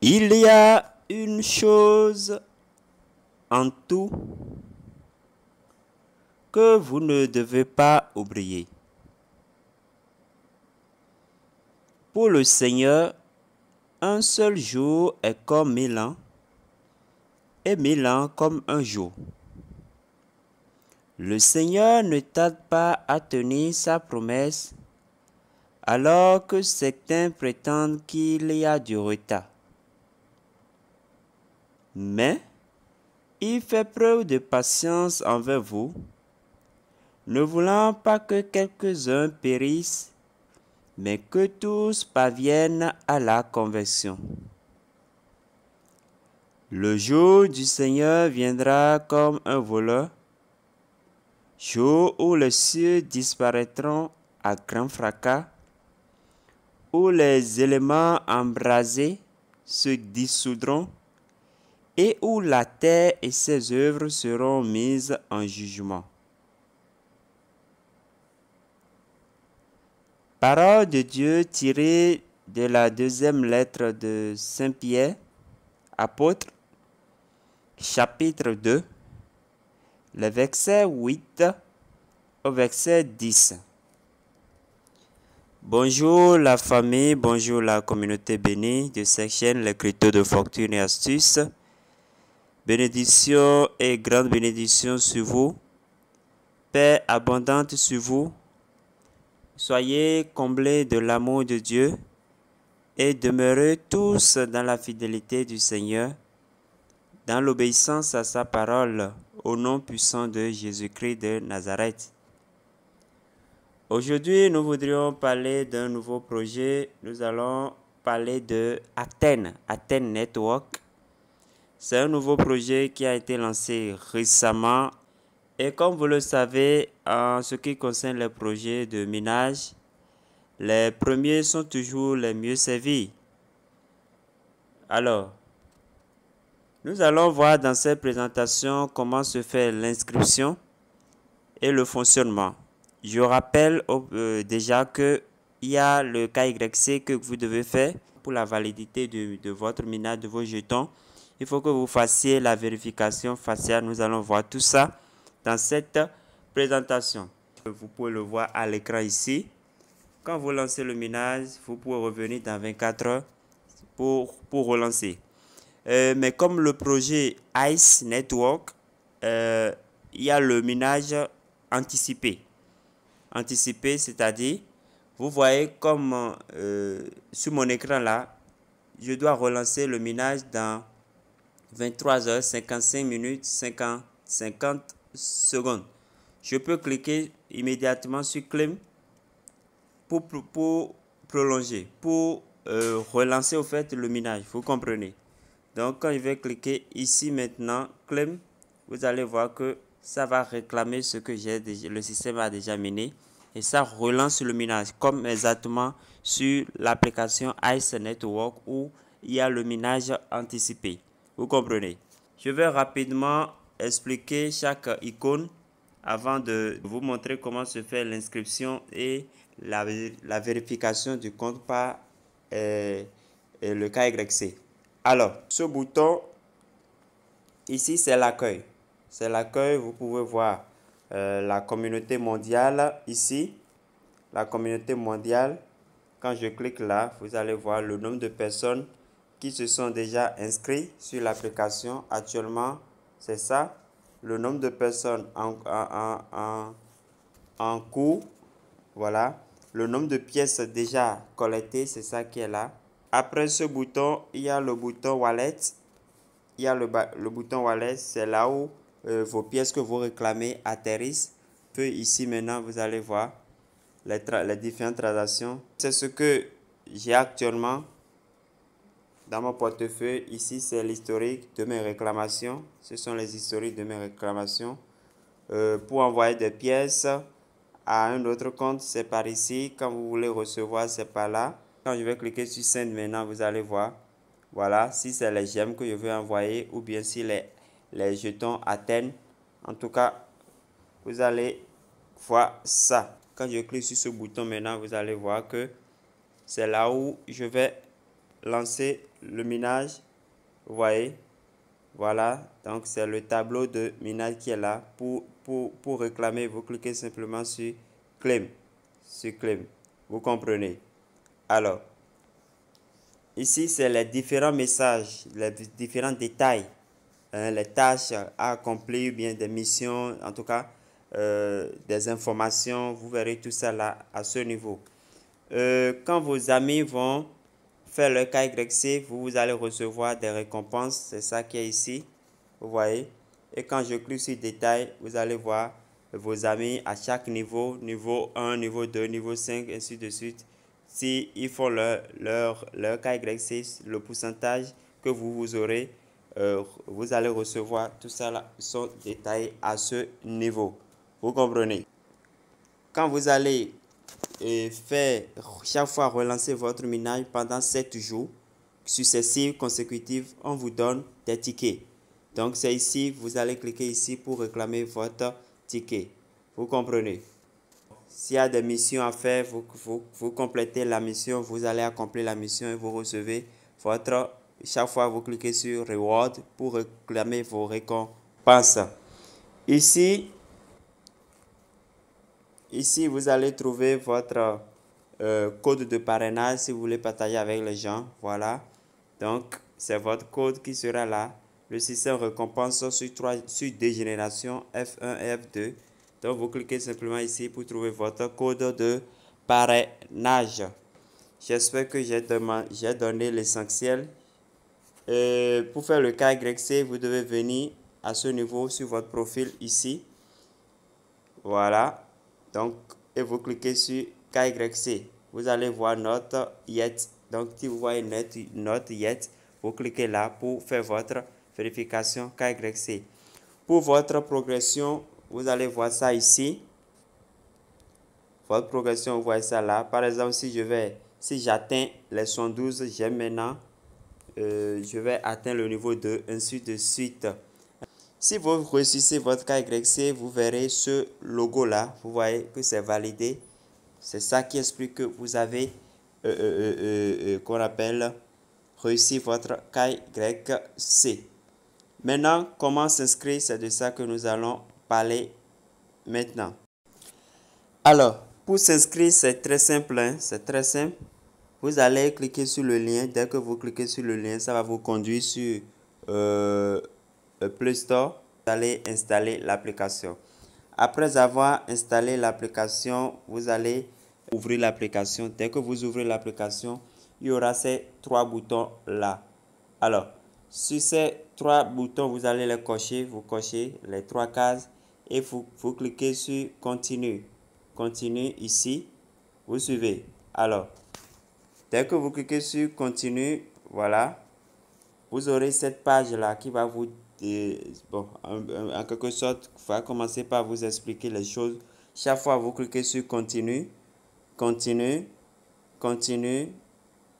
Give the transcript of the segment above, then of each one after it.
Il y a une chose en tout que vous ne devez pas oublier. Pour le Seigneur, un seul jour est comme 1000 ans, et 1000 ans comme un jour. Le Seigneur ne tarde pas à tenir sa promesse, alors que certains prétendent qu'il y a du retard. Mais il fait preuve de patience envers vous, ne voulant pas que quelques-uns périssent, mais que tous parviennent à la conversion. Le jour du Seigneur viendra comme un voleur, jour où les cieux disparaîtront à grand fracas, où les éléments embrasés se dissoudront et où la terre et ses œuvres seront mises en jugement. Parole de Dieu tirée de la deuxième lettre de Saint Pierre, apôtre, chapitre 2, le verset 8 au verset 10. Bonjour la famille, bonjour la communauté bénie de cette chaîne, les cryptos de fortune et astuces. Bénédiction et grande bénédiction sur vous. Paix abondante sur vous. Soyez comblés de l'amour de Dieu et demeurez tous dans la fidélité du Seigneur, dans l'obéissance à sa parole, au nom puissant de Jésus-Christ de Nazareth. Aujourd'hui, nous voudrions parler d'un nouveau projet. Nous allons parler de Athènes Network. C'est un nouveau projet qui a été lancé récemment. Et comme vous le savez, en ce qui concerne les projets de minage, les premiers sont toujours les mieux servis. Alors, nous allons voir dans cette présentation comment se fait l'inscription et le fonctionnement. Je rappelle déjà qu'il y a le KYC que vous devez faire pour la validité de votre minage, de vos jetons. Il faut que vous fassiez la vérification faciale. Nous allons voir tout ça dans cette présentation. Vous pouvez le voir à l'écran ici. Quand vous lancez le minage, vous pouvez revenir dans 24 heures pour relancer. Mais comme le projet ICE Network, il y a le minage anticipé. Anticipé, c'est-à-dire, vous voyez comme sur mon écran là, je dois relancer le minage dans 23 heures 55 minutes 50 secondes. Je peux cliquer immédiatement sur Claim pour prolonger, pour relancer au fait le minage, vous comprenez. Donc quand je vais cliquer ici maintenant, Claim, vous allez voir que ça va réclamer ce que le système a déjà miné et ça relance le minage comme exactement sur l'application ICE Network où il y a le minage anticipé. Vous comprenez. Je vais rapidement expliquer chaque icône avant de vous montrer comment se fait l'inscription et la vérification du compte par le KYC. Alors, ce bouton ici, c'est l'accueil. C'est l'accueil, vous pouvez voir la communauté mondiale ici. La communauté mondiale, quand je clique là, vous allez voir le nombre de personnes qui se sont déjà inscrits sur l'application. Actuellement, c'est ça. Le nombre de personnes en cours, voilà. Le nombre de pièces déjà collectées, c'est ça qui est là. Après ce bouton, il y a le bouton Wallet. Il y a le bouton Wallet, c'est là où vos pièces que vous réclamez atterrissent. Puis ici maintenant, vous allez voir les différentes transactions. C'est ce que j'ai actuellement dans mon portefeuille. Ici, c'est l'historique de mes réclamations. Ce sont les historiques de mes réclamations. Pour envoyer des pièces à un autre compte, c'est par ici. Quand vous voulez recevoir, c'est par là. Quand je vais cliquer sur Send maintenant, vous allez voir. Voilà, si c'est les gemmes que je veux envoyer ou bien si les jetons Athènes. En tout cas, vous allez voir ça. Quand je clique sur ce bouton maintenant, vous allez voir que c'est là où je vais lancer le minage. Vous voyez, voilà, donc c'est le tableau de minage qui est là. Pour réclamer, vous cliquez simplement sur Claim. Sur Claim. Vous comprenez? Alors, ici, c'est les différents messages, les différents détails, hein, les tâches à accomplir, bien des missions, en tout cas, des informations. Vous verrez tout ça là, à ce niveau. Quand vos amis vont faire le KYC, vous allez recevoir des récompenses. C'est ça qui est ici. Vous voyez. Et quand je clique sur détail, vous allez voir vos amis à chaque niveau. Niveau 1, niveau 2, niveau 5, ainsi de suite. Si ils font leur KYC, le pourcentage que vous aurez, vous allez recevoir tout ça là, sont détaillés à ce niveau. Vous comprenez? Quand vous allez faire chaque fois relancer votre minage pendant 7 jours successifs consécutifs, on vous donne des tickets. Donc c'est ici, vous allez cliquer ici pour réclamer votre ticket. Vous comprenez? S'il y a des missions à faire, vous complétez la mission, vous allez accomplir la mission et vous recevez votre... Chaque fois, vous cliquez sur Reward pour réclamer vos récompenses. Ici, vous allez trouver votre code de parrainage si vous voulez partager avec les gens. Voilà. Donc, c'est votre code qui sera là. Le système récompense sur 2 générations, F1 et F2. Donc, vous cliquez simplement ici pour trouver votre code de parrainage. J'espère que j'ai donné l'essentiel. Pour faire le KYC, vous devez venir à ce niveau sur votre profil ici. Voilà. Donc, et vous cliquez sur KYC. Vous allez voir Not Yet. Donc, si vous voyez Not Yet, vous cliquez là pour faire votre vérification KYC. Pour votre progression, vous allez voir ça ici. Votre progression, vous voyez ça là. Par exemple, si j'atteins les 112, j'ai maintenant, je vais atteindre le niveau 2, ainsi de suite. Si vous réussissez votre KYC, vous verrez ce logo là. Vous voyez que c'est validé. C'est ça qui explique que vous avez, qu'on appelle, réussi votre KYC. Maintenant, comment s'inscrire? C'est de ça que nous allons parler maintenant. Alors, pour s'inscrire, c'est très simple. Hein? C'est très simple. Vous allez cliquer sur le lien. Dès que vous cliquez sur le lien, ça va vous conduire sur Play Store. Vous allez installer l'application. Après avoir installé l'application, vous allez ouvrir l'application. Dès que vous ouvrez l'application, il y aura ces 3 boutons là. Alors, sur ces 3 boutons, vous allez les cocher. Vous cochez les 3 cases et vous cliquez sur Continue. Continue ici. Vous suivez. Alors, dès que vous cliquez sur Continue, voilà, vous aurez cette page-là qui va vous, en quelque sorte, va commencer par vous expliquer les choses. Chaque fois, vous cliquez sur Continue, Continue, Continue,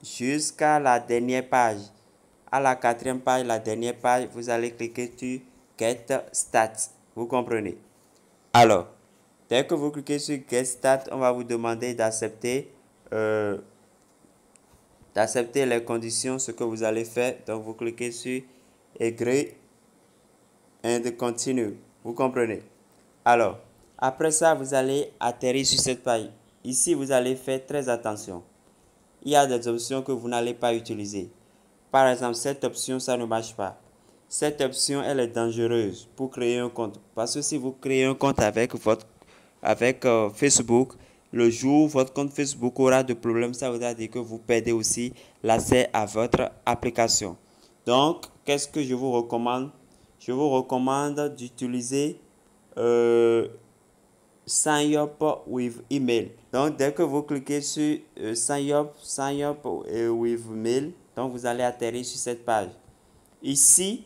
jusqu'à la dernière page. À la 4e page, la dernière page, vous allez cliquer sur Get Start. Vous comprenez? Alors, dès que vous cliquez sur Get Start, on va vous demander d'accepter les conditions, ce que vous allez faire. Donc, vous cliquez sur Agree and Continue. Vous comprenez? Alors, après ça, vous allez atterrir sur cette page. Ici, vous allez faire très attention. Il y a des options que vous n'allez pas utiliser. Par exemple, cette option, ça ne marche pas. Cette option, elle est dangereuse pour créer un compte. Parce que si vous créez un compte avec Facebook, le jour où votre compte Facebook aura des problèmes, ça voudra dire que vous perdez aussi l'accès à votre application. Donc, qu'est-ce que je vous recommande? Je vous recommande d'utiliser Sign Up with Email. Donc, dès que vous cliquez sur Sign Up with Mail, donc vous allez atterrir sur cette page. Ici,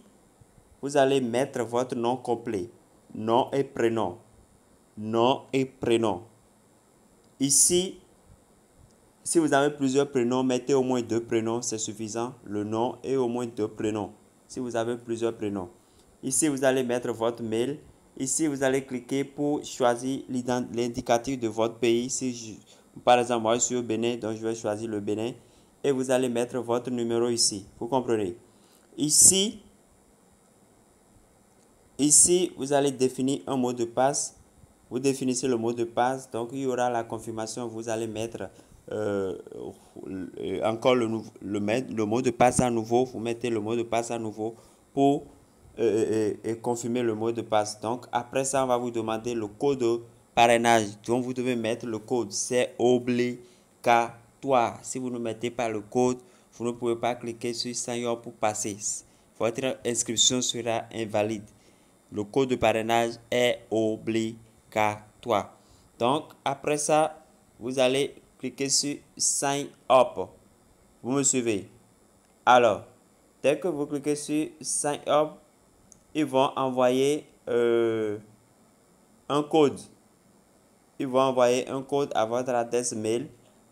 vous allez mettre votre nom complet, nom et prénom. Nom et prénom. Ici, si vous avez plusieurs prénoms, mettez au moins 2 prénoms, c'est suffisant. Le nom et au moins 2 prénoms. Si vous avez plusieurs prénoms. Ici, vous allez mettre votre mail. Ici, vous allez cliquer pour choisir l'indicatif de votre pays. Si par exemple, moi, je suis au Bénin, donc je vais choisir le Bénin. et vous allez mettre votre numéro ici. Vous comprenez? Ici, vous allez définir un mot de passe. Vous définissez le mot de passe. Donc, il y aura la confirmation. Vous allez mettre encore le mot de passe à nouveau. Vous mettez le mot de passe à nouveau pour confirmer le mot de passe. Donc, après ça, on va vous demander le code de parrainage. Donc, vous devez mettre le code. C'est obligatoire. Si vous ne mettez pas le code, vous ne pouvez pas cliquer sur Sign Up pour passer. Votre inscription sera invalide. Le code de parrainage est obligatoire. Donc, après ça, vous allez cliquer sur Sign Up. Vous me suivez? Alors, dès que vous cliquez sur Sign Up, ils vont envoyer un code. Ils vont envoyer un code à votre adresse mail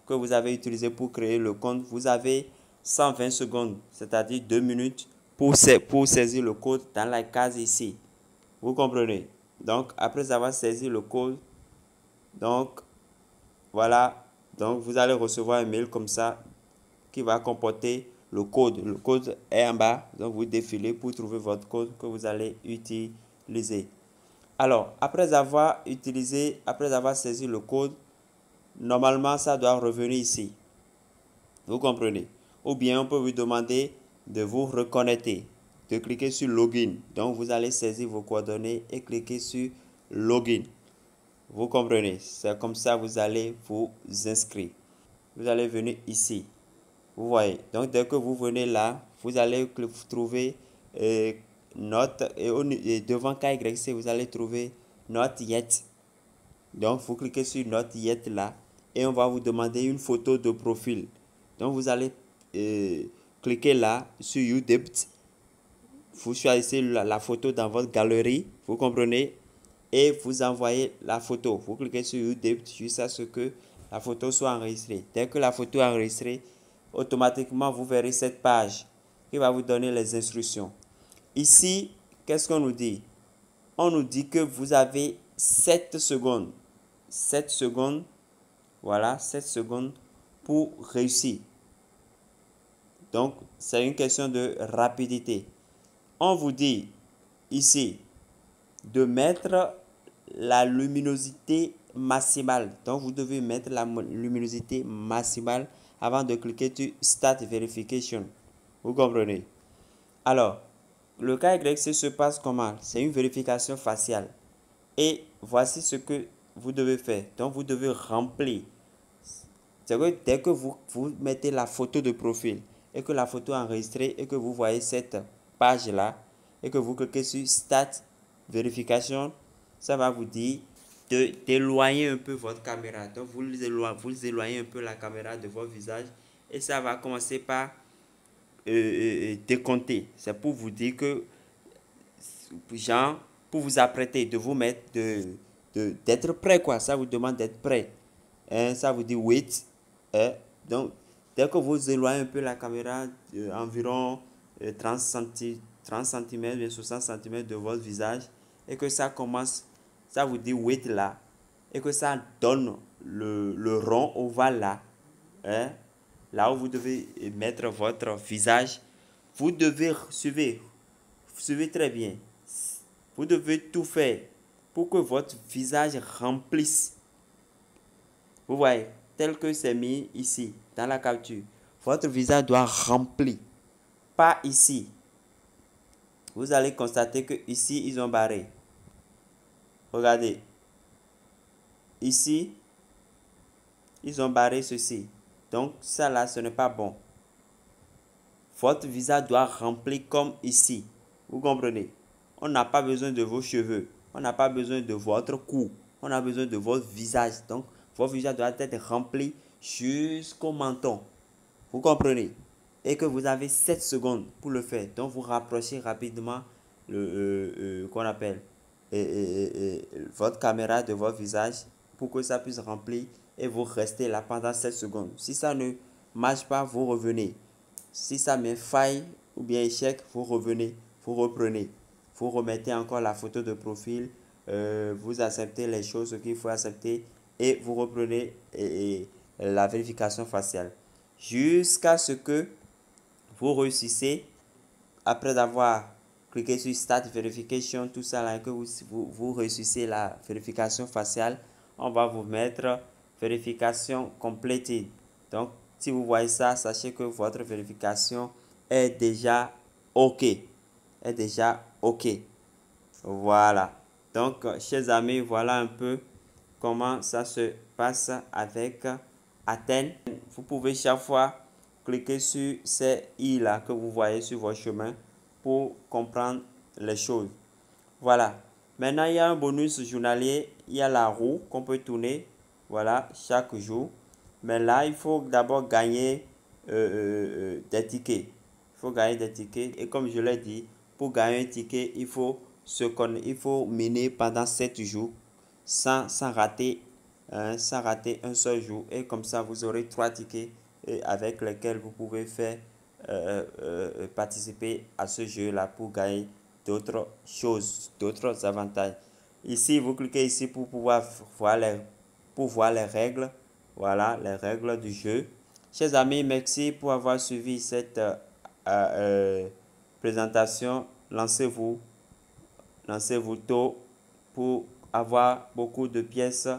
que vous avez utilisé pour créer le compte. Vous avez 120 secondes, c'est-à-dire 2 minutes, pour saisir le code dans la case ici. Vous comprenez? Donc, après avoir saisi le code, donc, voilà. Donc, vous allez recevoir un mail comme ça qui va comporter le code. Le code est en bas. Donc, vous défilez pour trouver votre code que vous allez utiliser. Alors, après avoir saisi le code, normalement, ça doit revenir ici. Vous comprenez? Ou bien, on peut vous demander de vous reconnecter, de cliquer sur Login. Donc, vous allez saisir vos coordonnées et cliquer sur Login. Vous comprenez? C'est comme ça que vous allez vous inscrire. Vous allez venir ici. Vous voyez? Donc, dès que vous venez là, vous allez trouver Note et devant KYC, vous allez trouver Not Yet. Donc, vous cliquez sur Not Yet là et on va vous demander une photo de profil. Donc, vous allez cliquer là sur You Debt. Vous choisissez la photo dans votre galerie, vous comprenez, et vous envoyez la photo. Vous cliquez sur You Debt jusqu'à ce que la photo soit enregistrée. Dès que la photo est enregistrée, automatiquement, vous verrez cette page qui va vous donner les instructions. Ici, qu'est-ce qu'on nous dit? On nous dit que vous avez 7 secondes. 7 secondes, voilà, 7 secondes pour réussir. Donc, c'est une question de rapidité. On vous dit ici de mettre la luminosité maximale. Donc, vous devez mettre la luminosité maximale avant de cliquer sur Start Verification. Vous comprenez? Alors, le KYC se passe comment? C'est une vérification faciale. Et voici ce que vous devez faire. Donc, vous devez remplir. C'est que dès que vous mettez la photo de profil et que la photo est enregistrée et que vous voyez cette page-là et que vous cliquez sur Start Vérification, ça va vous dire d'éloigner un peu votre caméra. Donc, vous éloignez un peu la caméra de votre visage et ça va commencer par décompter. C'est pour vous dire que, genre, pour vous apprêter, de vous mettre, d'être prêt, quoi. Ça vous demande d'être prêt. Hein, ça vous dit wait. Hein. Donc, dès que vous éloignez un peu la caméra, environ 30 cm, 60 cm de votre visage, et que ça commence, ça vous dit wait là, et que ça donne le rond ovale là, hein, là où vous devez mettre votre visage, vous devez suivez très bien. Vous devez tout faire pour que votre visage remplisse. Vous voyez, tel que c'est mis ici, dans la capture. Votre visage doit remplir. Pas ici. Vous allez constater que ici, ils ont barré. Regardez. Ici, ils ont barré ceci. Donc, ça là, ce n'est pas bon. Votre visage doit remplir comme ici. Vous comprenez? On n'a pas besoin de vos cheveux. On n'a pas besoin de votre cou. On a besoin de votre visage. Donc, votre visage doit être rempli jusqu'au menton. Vous comprenez? Et que vous avez 7 secondes pour le faire. Donc, vous rapprochez rapidement qu'on appelle votre caméra de votre visage pour que ça puisse remplir et vous restez là pendant 7 secondes. Si ça ne marche pas, vous revenez. Si ça met faille ou bien échec, vous revenez, vous reprenez. Vous remettez encore la photo de profil, vous acceptez les choses qu'il faut accepter et vous reprenez la vérification faciale. jusqu'à ce que vous réussissez, après avoir cliqué sur Start Verification, tout ça là, que vous réussissez la vérification faciale, on va vous mettre vérification complétée. Donc, si vous voyez ça, sachez que votre vérification est déjà OK. Est déjà OK. Voilà. Donc, chers amis, voilà un peu comment ça se passe avec Athènes. Vous pouvez chaque fois cliquer sur ces i-là que vous voyez sur votre chemin pour comprendre les choses. Voilà. Maintenant, il y a un bonus journalier. Il y a la roue qu'on peut tourner. Voilà, chaque jour. Mais là, il faut d'abord gagner des tickets. Il faut gagner des tickets. Et comme je l'ai dit, pour gagner un ticket, il faut mener pendant 7 jours sans rater un seul jour. Et comme ça, vous aurez 3 tickets avec lesquels vous pouvez faire participer à ce jeu-là pour gagner d'autres choses, d'autres avantages. Ici, vous cliquez ici pour pouvoir voir les règles. Voilà, les règles du jeu. Chers amis, merci pour avoir suivi cette présentation. Lancez-vous tôt pour avoir beaucoup de pièces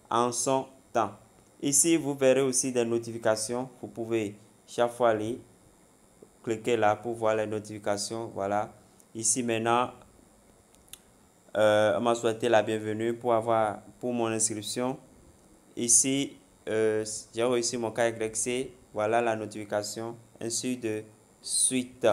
en son temps. Ici, vous verrez aussi des notifications. Vous pouvez chaque fois aller cliquer là pour voir les notifications. Voilà. Ici maintenant, on m'a souhaité la bienvenue pour mon inscription. Ici, j'ai réussi mon cas YC. Voilà la notification, ainsi de suite.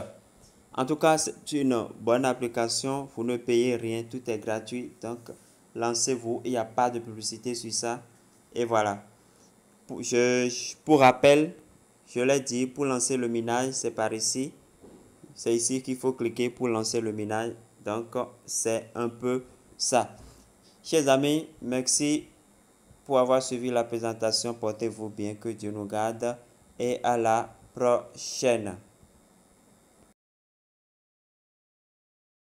En tout cas, c'est une bonne application. Vous ne payez rien, tout est gratuit. Donc, lancez-vous. Il n'y a pas de publicité sur ça. Et voilà. Pour rappel, je l'ai dit, pour lancer le minage, c'est par ici. C'est ici qu'il faut cliquer pour lancer le minage. Donc, c'est un peu ça. Chers amis, merci pour avoir suivi la présentation. Portez-vous bien, que Dieu nous garde et à la prochaine.